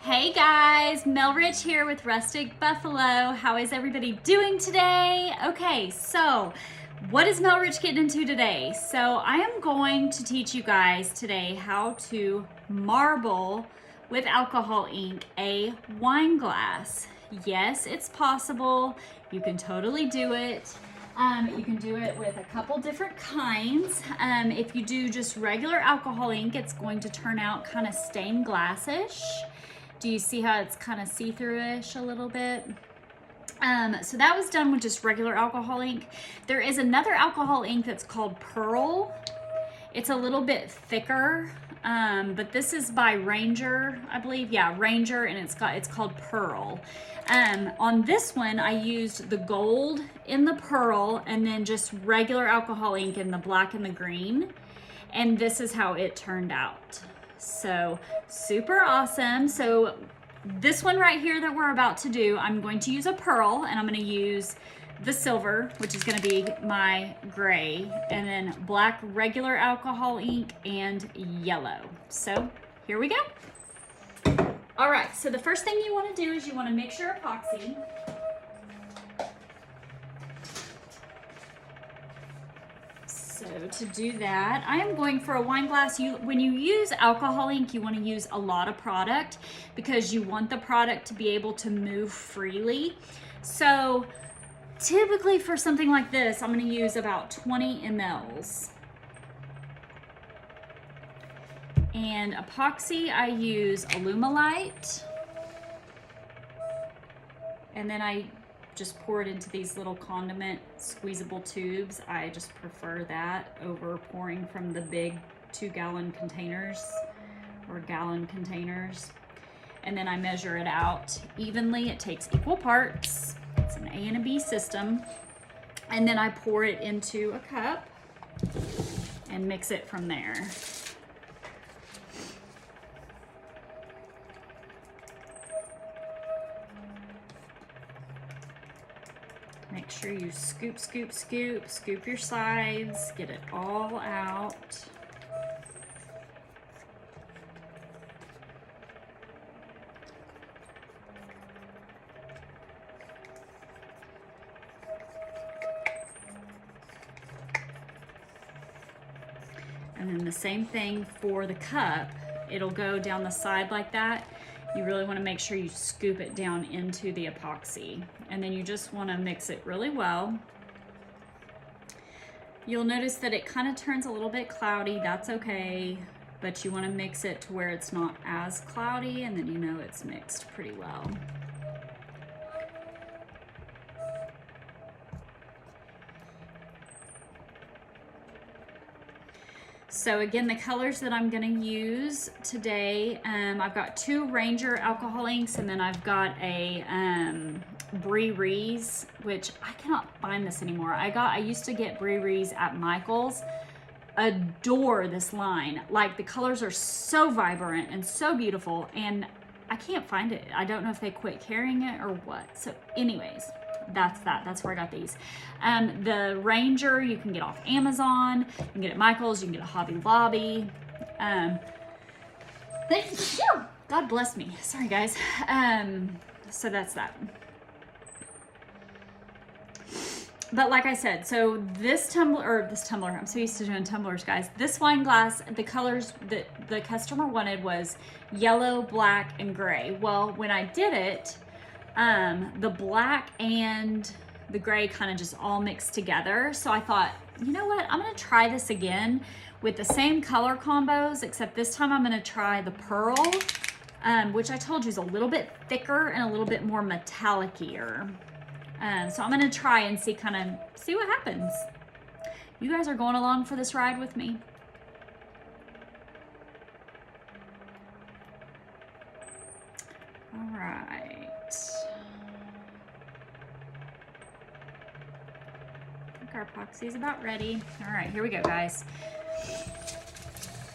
Hey guys, Mel Rich here with Rustic Buffalo. How is everybody doing today? Okay, so what is Mel Rich getting into today? So I am going to teach you guys today how to marble with alcohol ink a wine glass. Yes, it's possible. You can totally do it. You can do it with a couple different kinds. If you do just regular alcohol ink, it's going to turn out kind of stained glassish. Do you see how it's kind of see-through-ish a little bit? So that was done with just regular alcohol ink. There is another alcohol ink that's called Pearl. It's a little bit thicker, but this is by Ranger, I believe. Yeah, Ranger, and it's called Pearl. On this one, I used the gold in the Pearl and then just regular alcohol ink in the black and the green. And this is how it turned out. So super awesome. So this one right here that we're about to do, I'm going to use a pearl and I'm going to use the silver, which is going to be my gray, and then black regular alcohol ink and yellow. So here we go. All right, so the first thing you want to do is you want to mix your epoxy. So to do that, I am going for a wine glass. When you use alcohol ink, you want to use a lot of product because you want the product to be able to move freely. So typically for something like this, I'm going to use about 20 mLs. And epoxy, I use Alumilite. And then I just pour it into these little condiment squeezable tubes. I just prefer that over pouring from the big 2-gallon containers or gallon containers. And then I measure it out evenly. It takes equal parts. It's an A and a B system. And then I pour it into a cup and mix it from there. Make sure you scoop, scoop, scoop, scoop your sides, get it all out. And then the same thing for the cup. It'll go down the side like that. You really want to make sure you scoop it down into the epoxy. And then you just want to mix it really well. You'll notice that it kind of turns a little bit cloudy. That's okay. But you want to mix it to where it's not as cloudy, and then you know it's mixed pretty well. So again, the colors that I'm going to use today, I've got 2 Ranger alcohol inks, and then I've got a Reese, which I cannot find this anymore. I used to get Reese at Michael's. Adore this line. Like, the colors are so vibrant and so beautiful, and I can't find it. I don't know if they quit carrying it or what. So anyways, that's where I got these. The Ranger you can get off Amazon, you can get it at Michael's, you can get it at Hobby Lobby. God bless me. Sorry guys. So that's that. But like I said, so this tumbler, I'm so used to doing tumblers, guys. This wine glass, the colors that the customer wanted was yellow, black, and gray. Well, when I did it, the black and the gray kind of just all mixed together. So I thought, you know what? I'm going to try this again with the same color combos, except this time I'm going to try the pearl, which I told you is a little bit thicker and a little bit more metallic-ier. So I'm going to try and see what happens. You guys are going along for this ride with me. All right. I think our epoxy is about ready. All right, here we go, guys.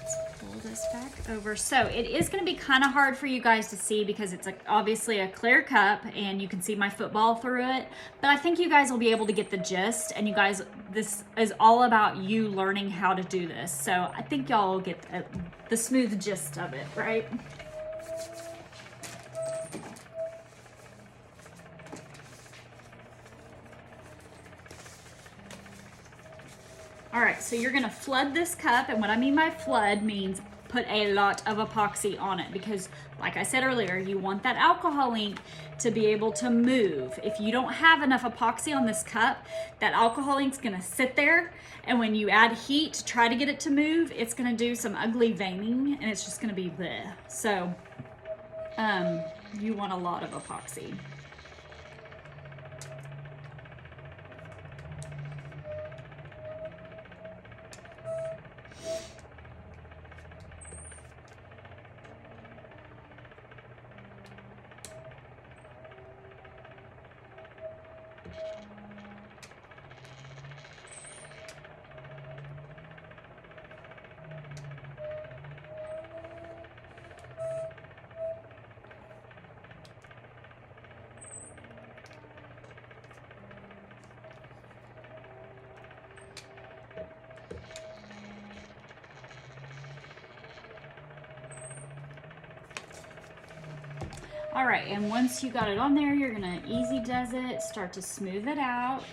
Let's pull this back over. So it is going to be kind of hard for you guys to see because it's obviously a clear cup and you can see my football through it. But I think you guys will be able to get the gist. And you guys, this is all about you learning how to do this. So I think y'all will get the smooth gist of it, right? All right, so you're gonna flood this cup, and what I mean by flood means put a lot of epoxy on it, because like I said earlier, you want that alcohol ink to be able to move. If you don't have enough epoxy on this cup, that alcohol ink's gonna sit there, and when you add heat to try to get it to move, it's gonna do some ugly veining, and it's just gonna be bleh. So you want a lot of epoxy. All right, and once you got it on there, you're gonna easy does it, start to smooth it out.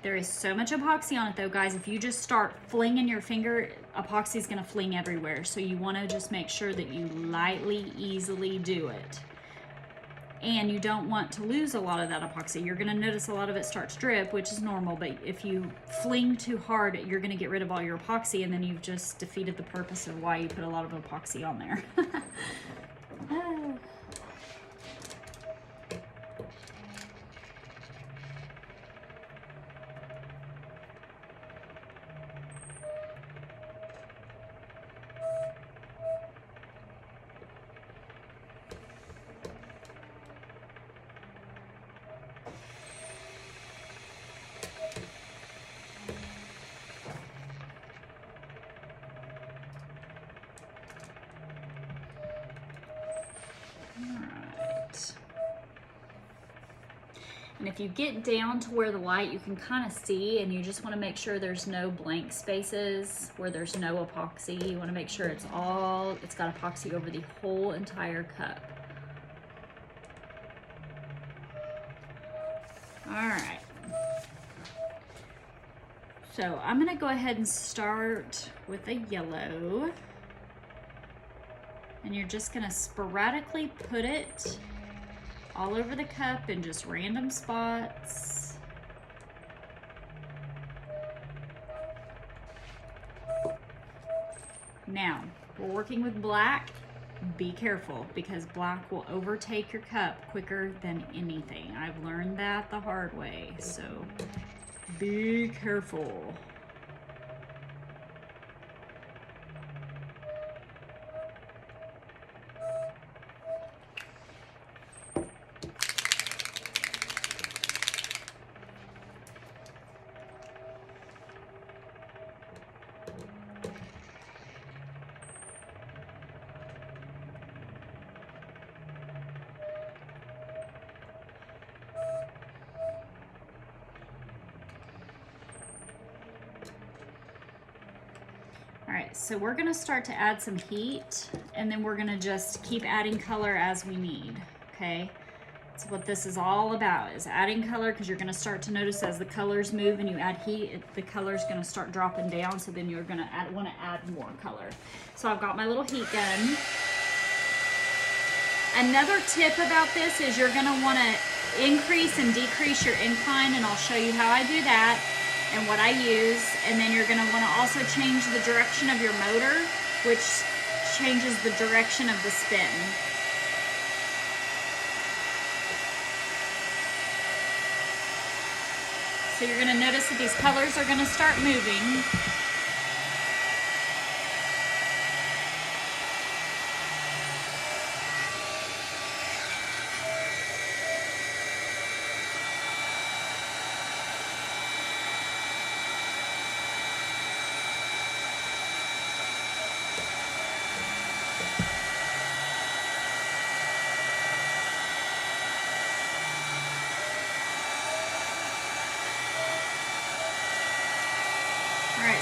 There is so much epoxy on it though, guys. If you just start flinging your finger, epoxy is gonna fling everywhere. So you wanna just make sure that you lightly, easily do it. And you don't want to lose a lot of that epoxy. You're gonna notice a lot of it starts to drip, which is normal, but if you fling too hard, you're gonna get rid of all your epoxy, and then you've just defeated the purpose of why you put a lot of epoxy on there. And if you get down to where the light, you can kind of see, and you just want to make sure there's no blank spaces where there's no epoxy. You want to make sure it's got epoxy over the whole entire cup. All right. So I'm gonna go ahead and start with a yellow. And you're just gonna sporadically put it all over the cup in just random spots. Now, we're working with black. Be careful, because black will overtake your cup quicker than anything. I've learned that the hard way, so be careful. All right, so we're gonna start to add some heat, and then we're gonna just keep adding color as we need, okay? That's what this is all about, is adding color, because you're gonna start to notice as the colors move and you add heat, the color's gonna start dropping down, so then you're gonna wanna add more color. So I've got my little heat gun. Another tip about this is you're gonna wanna increase and decrease your incline, and I'll show you how I do that and what I use. And then you're gonna wanna also change the direction of your motor, which changes the direction of the spin. So you're gonna notice that these colors are gonna start moving.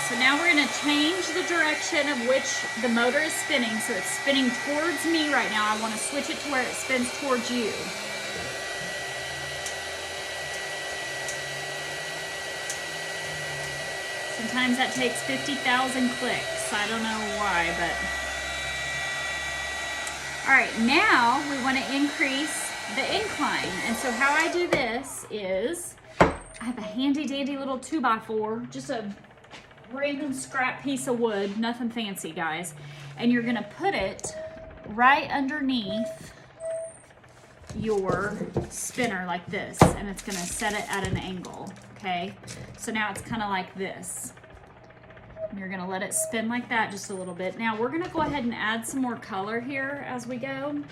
So now we're going to change the direction of which the motor is spinning. So it's spinning towards me right now. I want to switch it to where it spins towards you. So Sometimes that takes 50,000 clicks. I don't know why, but. All right, now we want to increase the incline. And so how I do this is, I have a handy dandy little 2x4, just a random scrap piece of wood, nothing fancy, guys. And you're gonna put it right underneath your spinner like this, and it's gonna set it at an angle, okay? So now it's kind of like this. And you're gonna let it spin like that just a little bit. Now we're gonna go ahead and add some more color here as we go.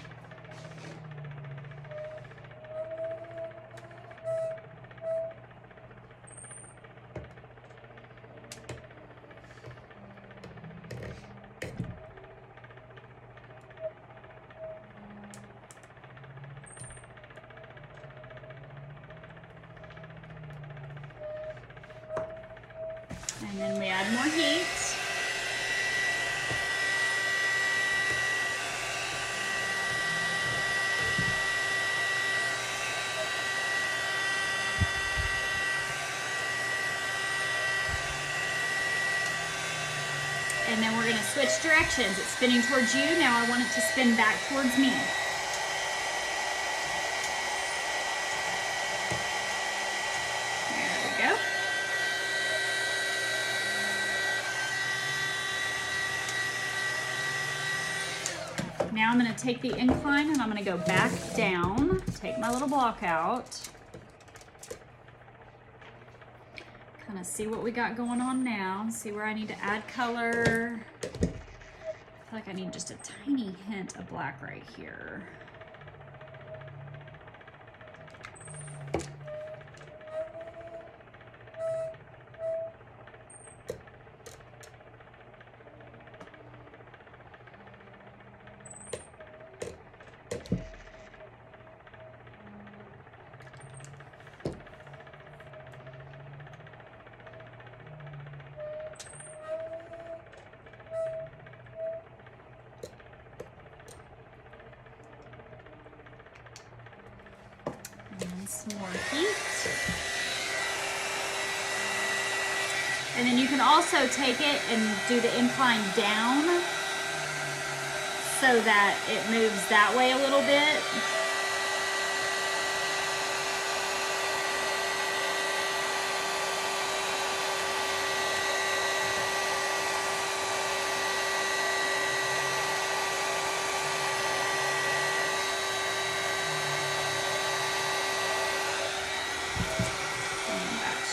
And then we add more heat. And then we're going to switch directions. It's spinning towards you. Now I want it to spin back towards me. There we go. Now I'm going to take the incline and I'm going to go back down, take my little block out, kind of see what we got going on now, see where I need to add color. I feel like I need just a tiny hint of black right here. And some more heat. And then you can also take it and do the incline down so that it moves that way a little bit.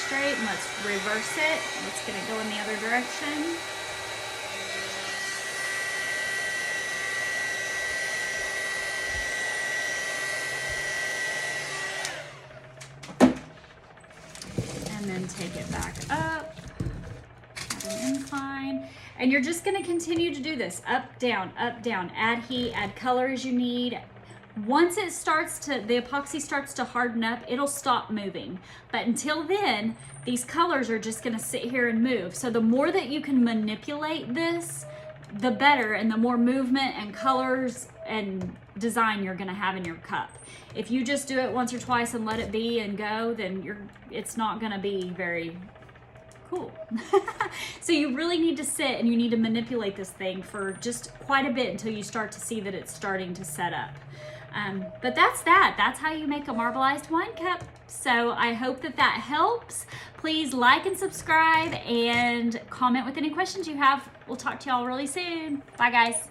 Straight, and let's reverse it. It's going to go in the other direction. And then take it back up, add an incline. And you're just going to continue to do this, up, down, add heat, add color as you need. Once it starts to, the epoxy starts to harden up, it'll stop moving. But until then, these colors are just gonna sit here and move. So the more that you can manipulate this, the better, and the more movement and colors and design you're gonna have in your cup. If you just do it once or twice and let it be and go, then it's not gonna be very cool. So you really need to sit and you need to manipulate this thing for just quite a bit until you start to see that it's starting to set up. But that's how you make a marbleized wine cup. So I hope that helps. Please like and subscribe and comment with any questions you have. We'll talk to y'all really soon. Bye guys.